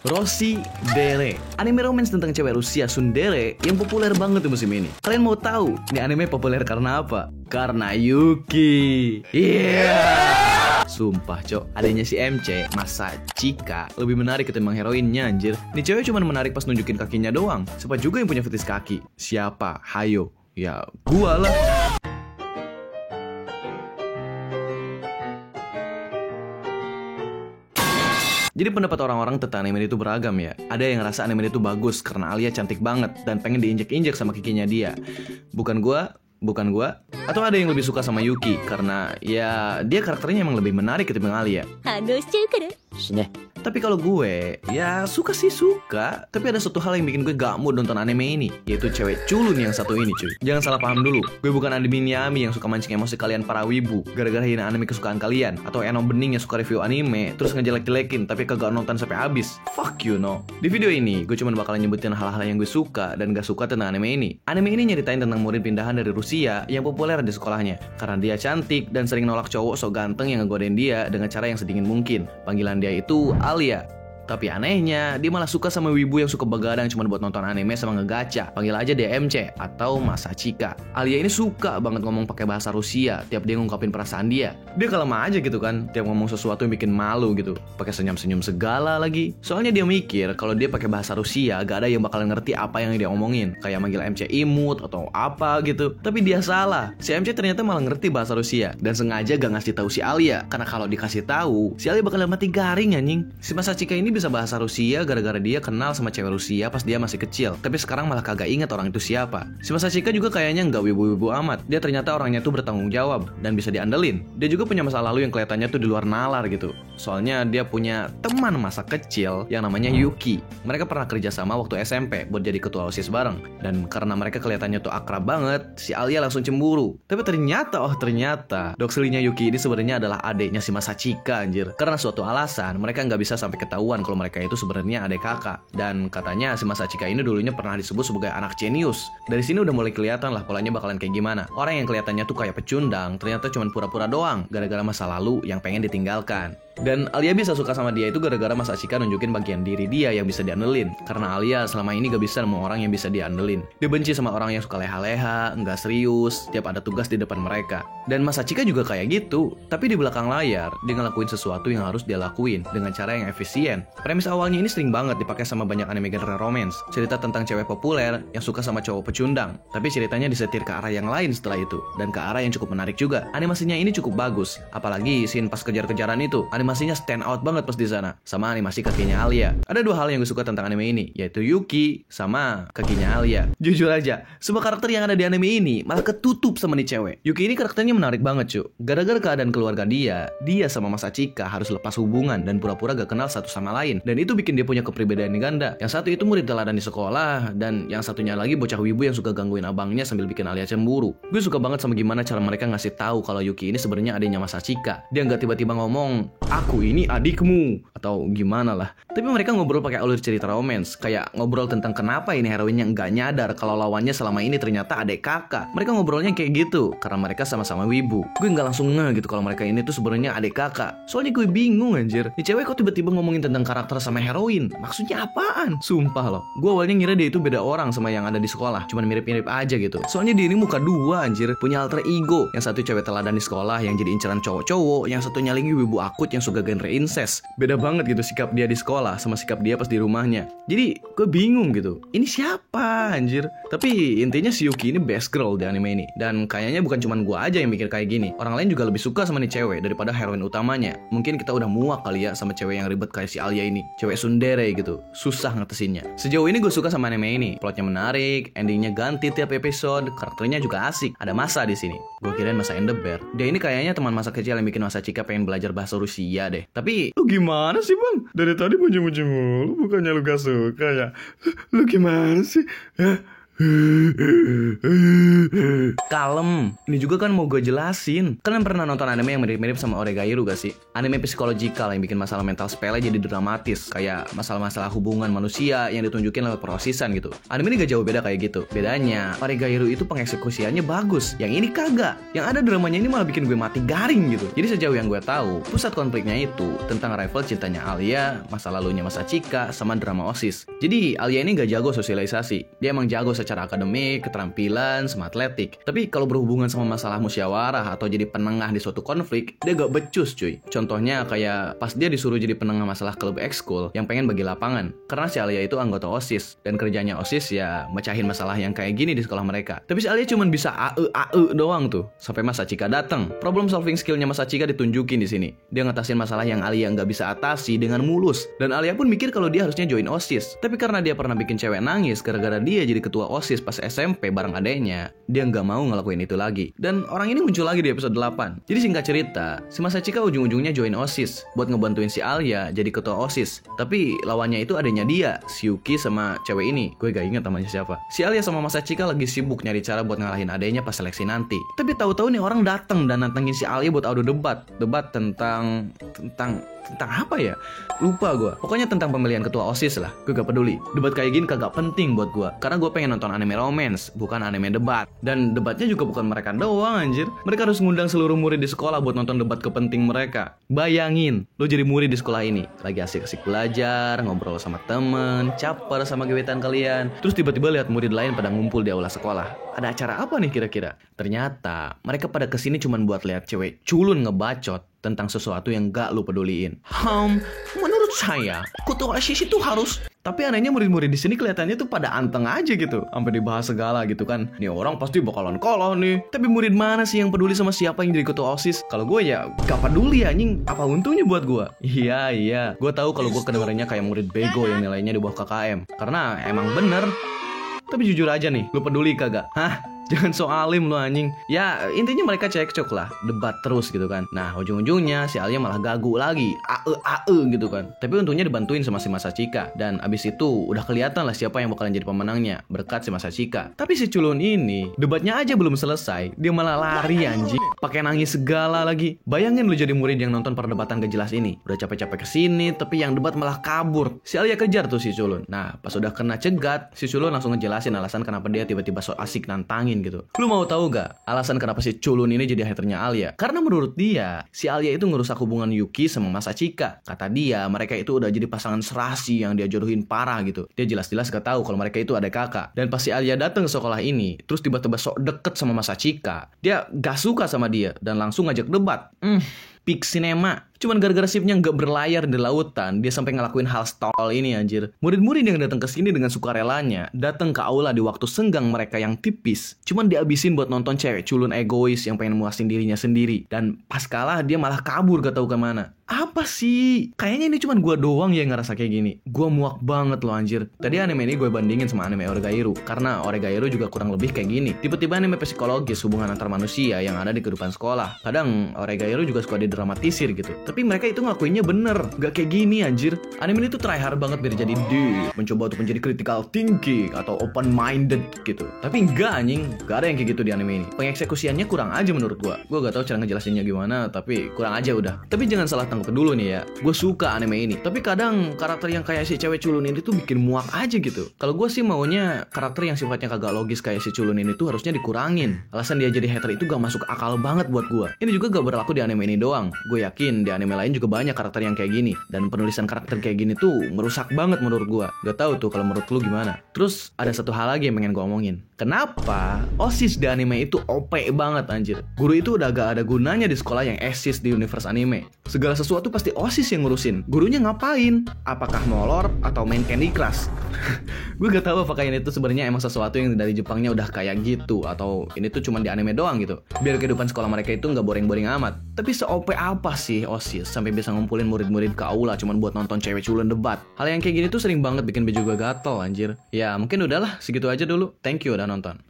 Rossi Dere, anime romance tentang cewek Rusia tsundere yang populer banget di musim ini. Kalian mau tahu ini anime populer karena apa? Karena Yuki. Sumpah cok, adanya si MC, Masachika, lebih menarik ketimbang heroinnya anjir. Nih cewek cuma menarik pas nunjukin kakinya doang. Siapa juga yang punya fetis kaki? Siapa? Hayo. Ya gua lah. Jadi pendapat orang-orang tentang anime itu beragam ya. Ada yang ngerasa anime itu bagus karena Alia cantik banget dan pengen diinjek-injek sama kikinya dia. Bukan gua. Atau ada yang lebih suka sama Yuki karena ya dia karakternya emang lebih menarik ketimbang Alia. Tapi kalau gue, ya suka sih suka. Tapi ada satu hal yang bikin gue gak mood nonton anime ini, yaitu cewek culun yang satu ini cuy. Jangan salah paham dulu, gue bukan anime Miami yang suka mancing emosi kalian para wibu gara-gara hina anime kesukaan kalian. Atau Eno Bening yang suka review anime terus ngejelek-jelekin tapi kagak nonton sampai habis. Fuck you no. Di video ini, gue cuma bakalan nyebutin hal-hal yang gue suka dan gak suka tentang anime ini. Anime ini nyeritain tentang murid pindahan dari Rusia yang populer di sekolahnya karena dia cantik dan sering nolak cowok sok ganteng yang ngegodain dia dengan cara yang sedingin mungkin. Panggilan dia itu Alia. Tapi anehnya, dia malah suka sama wibu yang suka begadang cuma buat nonton anime sama ngegacha. Panggil aja dia MC atau Masachika. Alia ini suka banget ngomong pakai bahasa Rusia tiap dia ngungkapin perasaan dia. Dia kalem aja gitu kan, tiap ngomong sesuatu yang bikin malu gitu. Pakai senyum-senyum segala lagi. Soalnya dia mikir kalau dia pakai bahasa Rusia gak ada yang bakalan ngerti apa yang dia omongin. Kayak manggil MC imut atau apa gitu. Tapi dia salah. Si MC ternyata malah ngerti bahasa Rusia dan sengaja gak ngasih tahu si Alia. Karena kalau dikasih tahu, si Alia bakalan mati garing anjing. Si Masachika ini bisa bahasa Rusia gara-gara dia kenal sama cewek Rusia pas dia masih kecil. Tapi sekarang malah kagak inget orang itu siapa. Si Masachika juga kayaknya nggak wibu-wibu amat. Dia ternyata orangnya tuh bertanggung jawab dan bisa diandelin. Dia juga punya masa lalu yang kelihatannya tuh di luar nalar gitu. Soalnya dia punya teman masa kecil yang namanya Yuki. Mereka pernah kerja sama waktu SMP buat jadi ketua OSIS bareng. Dan karena mereka kelihatannya tuh akrab banget, si Alia langsung cemburu. Tapi ternyata doksilinya Yuki ini sebenarnya adalah adeknya si Masachika anjir. Karena suatu alasan mereka nggak bisa sampai ketahuan kalau mereka itu sebenarnya adik kakak. Dan katanya si Masachika ini dulunya pernah disebut sebagai anak jenius. Dari sini udah mulai kelihatan lah polanya bakalan kayak gimana. Orang yang kelihatannya tuh kayak pecundang ternyata cuma pura-pura doang gara-gara masa lalu yang pengen ditinggalkan. Dan Alia bisa suka sama dia itu gara-gara Masachika nunjukin bagian diri dia yang bisa diandelin. Karena Alia selama ini gak bisa nemu orang yang bisa diandelin. Dia benci sama orang yang suka leha-leha, nggak serius, tiap ada tugas di depan mereka. Dan Masachika juga kayak gitu. Tapi di belakang layar, dia ngelakuin sesuatu yang harus dia lakuin dengan cara yang efisien. Premis awalnya ini sering banget dipakai sama banyak anime genre romance. Cerita tentang cewek populer yang suka sama cowok pecundang. Tapi ceritanya disetir ke arah yang lain setelah itu. Dan ke arah yang cukup menarik juga. Animasinya ini cukup bagus. Apalagi scene pas kejar-kejaran itu. Animasinya stand out banget pas di sana. Sama animasi kakinya Alia. Ada dua hal yang gue suka tentang anime ini, yaitu Yuki sama kakinya Alia. Jujur aja, semua karakter yang ada di anime ini malah ketutup sama nih cewek. Yuki ini karakternya menarik banget cuy. Gara-gara keadaan keluarga dia sama Masachika harus lepas hubungan dan pura-pura gak kenal satu sama lain. Dan itu bikin dia punya kepribadian ganda. Yang satu itu murid teladan di sekolah, dan yang satunya lagi bocah wibu yang suka gangguin abangnya sambil bikin Alia cemburu. Gue suka banget sama gimana cara mereka ngasih tahu kalau Yuki ini sebenarnya adiknya Masachika. Dia nggak tiba-tiba ngomong, "Aku ini adikmu," atau gimana lah. Tapi mereka ngobrol pakai alur cerita romance, kayak ngobrol tentang kenapa ini heroinnya nggak nyadar kalau lawannya selama ini ternyata adik kakak. Mereka ngobrolnya kayak gitu karena mereka sama-sama wibu. Gue nggak langsung gitu kalau mereka ini tuh sebenarnya adik kakak. Soalnya gue bingung anjir. Nih cewek kok tiba-tiba ngomongin tentang karakter sama heroin? Maksudnya apaan? Sumpah loh. Gue awalnya ngira dia itu beda orang sama yang ada di sekolah. Cuman mirip-mirip aja gitu. Soalnya dia ini muka dua anjir. Punya alter ego. Yang satu cewek teladan di sekolah yang jadi inceran cowok-cowok. Yang satunya lagi wibu akut yang suka genre incest. Beda banget gitu sikap dia di sekolah sama sikap dia pas di rumahnya. Jadi gue bingung gitu. Ini siapa anjir? Tapi intinya si Yuki ini best girl di anime ini. Dan kayaknya bukan cuman gue aja yang mikir kayak gini. Orang lain juga lebih suka sama nih cewek daripada heroin utamanya. Mungkin kita udah muak kali ya sama cewek yang ribet kayak si Alia ini. Cewek tsundere gitu. Susah ngetesinnya. Sejauh ini gue suka sama anime ini. Plotnya menarik, endingnya ganti tiap episode, karakternya juga asik. Ada Masa di sini. Gue kirain Masa and the Bear. Dia ini kayaknya teman masa kecil yang bikin Masachika pengen belajar bahasa Rusia deh. Tapi lu gimana sih bang? Dari tadi muncul-muncul mulu, bukannya lu gak suka ya? Lu gimana sih? Kalem, ini juga kan mau gue jelasin. Kalian pernah nonton anime yang mirip-mirip sama Oregairu gak sih? Anime psikologikal yang bikin masalah mental sepele jadi dramatis, kayak masalah-masalah hubungan manusia yang ditunjukin lewat prosisan gitu. Anime ini gak jauh beda kayak gitu. Bedanya, Oregairu itu pengeksekusiannya bagus, yang ini kagak. Yang ada dramanya ini malah bikin gue mati garing gitu. Jadi sejauh yang gue tahu, pusat konfliknya itu tentang rival cintanya Alia, masa lalunya Masachika, sama drama OSIS. Jadi Alia ini gak jago sosialisasi. Dia emang jago secara akademik, keterampilan, sama atletik. Tapi kalau berhubungan sama masalah musyawarah atau jadi penengah di suatu konflik, dia gak becus cuy. Contohnya kayak pas dia disuruh jadi penengah masalah klub ekskul yang pengen bagi lapangan. Karena si Alia itu anggota OSIS, dan kerjanya OSIS ya mecahin masalah yang kayak gini di sekolah mereka. Tapi si Alia cuma bisa AE doang tuh. Sampai Masachika datang. Problem solving skillnya Masachika ditunjukin di sini. Dia ngatasin masalah yang Alia nggak bisa atasi dengan mulus. Dan Alia pun mikir kalau dia harusnya join OSIS. Tapi karena dia pernah bikin cewek nangis gara-gara dia jadi ketua OSIS pas SMP bareng adeknya, dia nggak mau ngelakuin itu lagi. Dan orang ini muncul lagi di episode 8. Jadi singkat cerita, si Masachika ujung-ujungnya join OSIS buat ngebantuin si Alia jadi ketua OSIS. Tapi lawannya itu adanya dia, si Yuki sama cewek ini. Gue gak ingat namanya siapa. Si Alia sama Masachika lagi sibuk nyari cara buat ngalahin adenya pas seleksi nanti. Tapi tahu-tahu nih orang datang dan nantangin si Alia buat adu debat. Debat tentang apa ya? Lupa gue. Pokoknya tentang pemilihan ketua OSIS lah. Gue gak peduli. Debat kayak gini kagak penting buat gue. Karena gue pengen nonton anime romance, bukan anime debat. Dan debatnya juga bukan mereka doang anjir. Mereka harus ngundang seluruh murid di sekolah buat nonton debat kepenting mereka. Bayangin, lo jadi murid di sekolah ini, lagi asik-asik belajar, ngobrol sama temen, caper sama gebetan kalian. Terus tiba-tiba lihat murid lain pada ngumpul di aula sekolah. Ada acara apa nih kira-kira? Ternyata mereka pada kesini cuma buat lihat cewek culun ngebacot tentang sesuatu yang gak lu peduliin. Menurut saya, ketua OSIS itu harus. Tapi anehnya murid-murid di sini kelihatannya tuh pada anteng aja gitu, sampai dibahas segala gitu kan. Nih orang pasti bakalan kalah nih. Tapi murid mana sih yang peduli sama siapa yang jadi ketua OSIS? Kalau gue ya gak peduli anjing. Apa untungnya buat gue? Iya. Gue tahu kalau gue kedengarannya kayak murid bego yang nilainya di bawah KKM. Karena emang bener. Tapi jujur aja nih, lu peduli kagak? Hah? Jangan so alim lu anjing. Ya intinya mereka cekcok lah, debat terus gitu kan. Nah ujung-ujungnya si Alia malah gagu lagi, AE gitu kan. Tapi untungnya dibantuin sama si Masachika. Dan abis itu udah kelihatan lah siapa yang bakalan jadi pemenangnya, berkat si Masachika. Tapi si culun ini, debatnya aja belum selesai, dia malah lari anjing, pakai nangis segala lagi. Bayangin lu jadi murid yang nonton perdebatan gak jelas ini. Udah capek-capek kesini, tapi yang debat malah kabur. Si Alia kejar tuh si culun. Nah pas udah kena cegat, si culun langsung ngejelasin alasan kenapa dia tiba-tiba so asik nantangin gitu. Lu mau tahu gak alasan kenapa si culun ini jadi haternya Alia? Karena menurut dia, si Alia itu ngerusak hubungan Yuki sama Masachika. Kata dia, mereka itu udah jadi pasangan serasi yang dia jodohin parah gitu. Dia jelas-jelas gak tahu kalau mereka itu ada kakak. Dan pas si Alia datang ke sekolah ini, terus tiba-tiba sok deket sama Masachika, dia gak suka sama dia dan langsung ngajak debat. Peak Cinema. Cuman gara-gara shipnya nggak berlayar di lautan, dia sampai ngelakuin hal stol ini anjir. Murid-murid yang datang ke sini dengan sukarelanya, datang ke aula di waktu senggang mereka yang tipis, cuman dihabisin buat nonton cewek culun egois yang pengen muasin dirinya sendiri. Dan pas kalah dia malah kabur gak tahu kemana. Apa sih? Kayaknya ini cuman gua doang yang ngerasa kayak gini. Gua muak banget loh anjir. Tadi anime ini gue bandingin sama anime Oregairu, karena Oregairu juga kurang lebih kayak gini. Tiba-tiba anime psikologis hubungan antar manusia yang ada di kehidupan sekolah. Kadang Oregairu juga suka didramatisir gitu. Tapi mereka itu ngelakuinnya bener, gak kayak gini anjir. Anime ini tuh try hard banget biar jadi deep, mencoba untuk menjadi critical thinking atau open minded gitu. Tapi enggak anjing, gak ada yang kayak gitu di anime ini. Pengeksekusiannya kurang aja menurut gua gak tahu cara ngejelasinnya gimana, tapi kurang aja udah. Tapi jangan salah tangkap dulu nih ya, gue suka anime ini, tapi kadang karakter yang kayak si cewek culun ini tuh bikin muak aja gitu. Kalau gue sih maunya karakter yang sifatnya kagak logis kayak si culun ini tuh harusnya dikurangin. Alasan dia jadi hater itu gak masuk akal banget buat gue. Ini juga gak berlaku di anime ini doang. Gue yakin di anime lain juga banyak karakter yang kayak gini, dan penulisan karakter kayak gini tuh merusak banget menurut gue. Gak tahu tuh kalau menurut lu gimana. Terus ada satu hal lagi yang pengen gue omongin. Kenapa OSIS di anime itu OP banget anjir? Guru itu udah gak ada gunanya di sekolah yang eksis di universe anime. Segala sesuatu pasti OSIS yang ngurusin. Gurunya ngapain? Apakah molor atau main Candy Crush? Gue gak tahu apakah ini tuh sebenarnya emang sesuatu yang dari Jepangnya udah kayak gitu, atau ini tuh cuma di anime doang gitu, biar kehidupan sekolah mereka itu gak boring-boring amat. Tapi se-OP apa sih OSIS sampai bisa ngumpulin murid-murid ke aula cuma buat nonton cewek culun debat? Hal yang kayak gini tuh sering banget bikin baju gue gatel anjir. Ya mungkin udahlah segitu aja dulu. Thank you udah nonton.